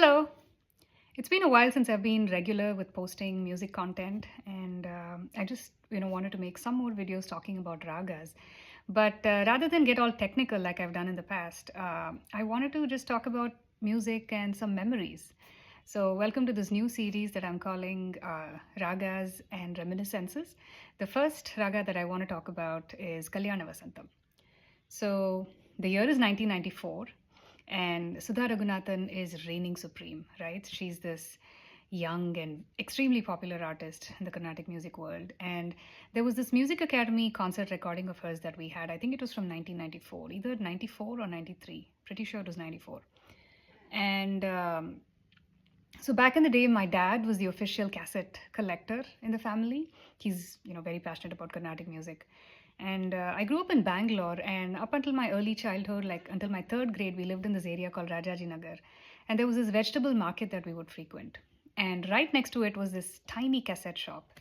Hello. It's been a while since I've been regular with posting music content, and I just wanted to make some more videos talking about ragas. But rather than get all technical like I've done in the past, I wanted to just talk about music and some memories. So welcome to this new series that I'm calling Ragas and Reminiscences. The first raga that I want to talk about is Kalyanavasantam. So the year is 1994, and Sudha Ragunathan is reigning supreme, right? She's this young and extremely popular artist in the Carnatic music world. And there was this Music Academy concert recording of hers that we had. I think it was from 1994, either 94 or 93. Pretty sure it was 94. And so back in the day, my dad was the official cassette collector in the family. He's very passionate about Carnatic music. And I grew up in Bangalore, and up until my early childhood, like until my third grade, we lived in this area called Rajaji Nagar. And there was this vegetable market that we would frequent. And right next to it was this tiny cassette shop.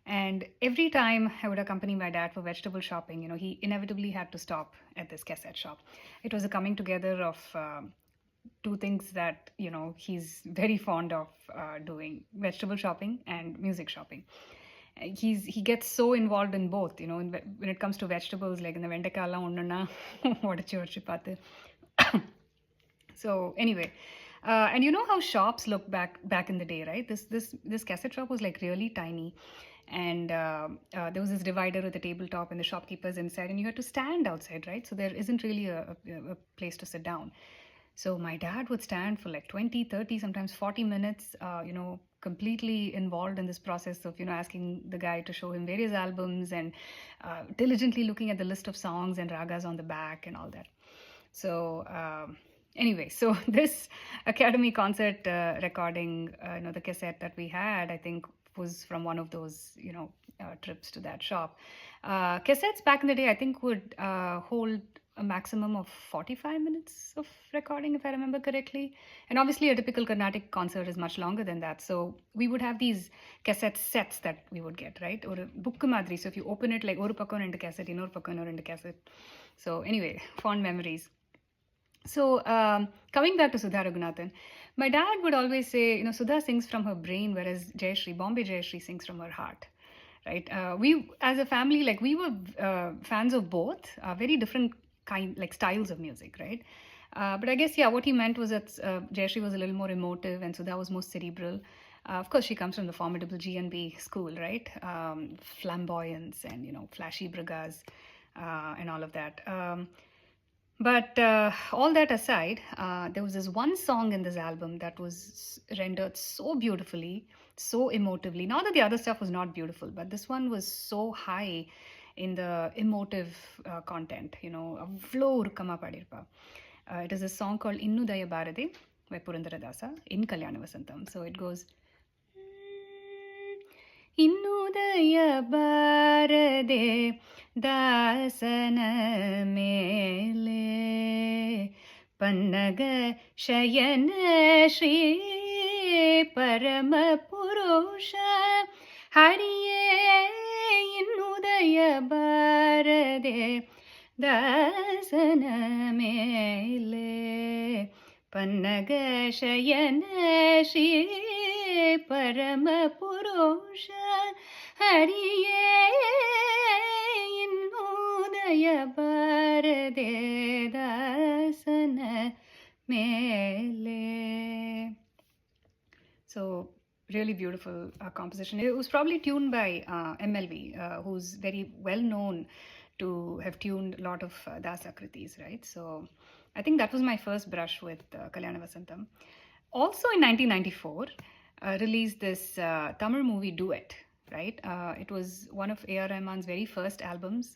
And every time I would accompany my dad for vegetable shopping, he inevitably had to stop at this cassette shop. It was a coming together of two things that, he's very fond of doing: vegetable shopping and music shopping. He gets so involved in both, when it comes to vegetables, like in the vendekala onnuna odachu vachu paathu. So anyway, and you know how shops look back in the day, right? This cassette shop was like really tiny, and there was this divider with a tabletop and the shopkeepers inside, and you had to stand outside, right? So there isn't really a place to sit down. So my dad would stand for like 20, 30, sometimes 40 minutes, completely involved in this process of, asking the guy to show him various albums and diligently looking at the list of songs and ragas on the back and all that. So anyway, so this Academy concert recording, the cassette that we had, I think was from one of those, trips to that shop. Cassettes back in the day, I think would hold a maximum of 45 minutes of recording, if I remember correctly. And obviously a typical Carnatic concert is much longer than that. So we would have these cassette sets that we would get, right? Or a book madri. So if you open it, like oru pakkam rendu cassette, innoru pakkam rendu cassette. So anyway, fond memories. So coming back to Sudha Ragunathan, my dad would always say, Sudha sings from her brain, whereas Bombay Jayashree sings from her heart. Right? We, as a family, like we were fans of both, very different styles of music, right? But I guess, what he meant was that Jayashree was a little more emotive and Sudha was more cerebral. Of course, she comes from the formidable G&B school, right? Flamboyance and, flashy bragas and all of that. But all that aside, there was this one song in this album that was rendered so beautifully, so emotively. Not that the other stuff was not beautiful, but this one was so high in the emotive content, avlo urkama padirpa. It is a song called Innudaya Bharade by Purandaradasa in Kalyanavasantam. So it goes, ಇನ್ನುದಯ ಬಾರದೆ ದಾಸನ ಮೇಲೆ ಪನ್ನಗ ಶಯನ ಶ್ರೀ ಪರಮ ಪುರುಷ ಹರಿಯೇ ಇನ್ನುದಯ ಬಾರದೆ ದಾಸನ ಮೇಲೆ ಪನ್ನಗ ಶಯನ ಶ್ರೀ ಪರಮ ಪುರುಷ ಹರಿಯೇ ಇನ್ನುದಯ ಬಾರದೆ ದಾಸನ ಮೇಲೆ. So really beautiful composition. It was probably tuned by MLV, who's very well known to have tuned a lot of Dasakritis, right? So I think that was my first brush with Kalyanavasantam. Also in 1994, released this Tamil movie Duet, right? It was one of A.R. Rahman's very first albums.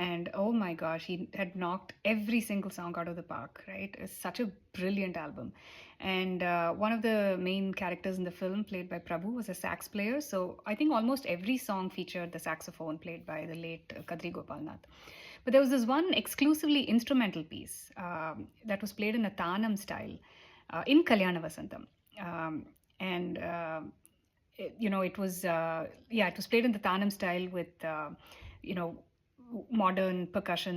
And oh my gosh, he had knocked every single song out of the park, right? It's such a brilliant album. And one of the main characters in the film, played by Prabhu, was a sax player. So I think almost every song featured the saxophone played by the late Kadri Gopalnath. But there was this one exclusively instrumental piece that was played in a Tanam style in Kalyanavasantam. And it was played in the Tanam style with modern percussion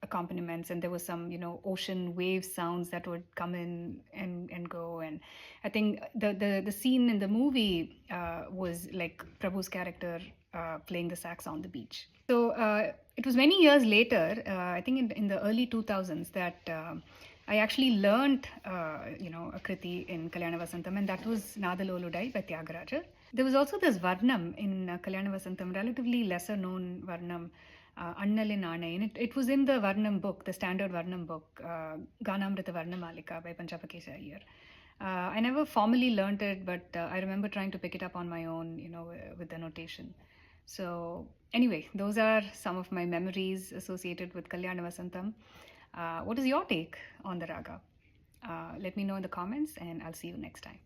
accompaniments, and there was some, ocean wave sounds that would come in and go. And I think the scene in the movie was like Prabhu's character playing the sax on the beach. So it was many years later, I think in the early 2000s, that I actually learned, a kriti in Kalyanavasantam, and that was Nadaloludai by Tyagaraja. There was also this Varnam in Kalyanavasantam, relatively lesser known Varnam, Annalin Aanai. And it was in the Varnam book, the standard Varnam book, Ganamrita Varnamalika by Panchapakesha Iyer. I never formally learned it, but I remember trying to pick it up on my own, with the notation. So, anyway, those are some of my memories associated with Kalyanavasantam. What is your take on the raga? Let me know in the comments, and I'll see you next time.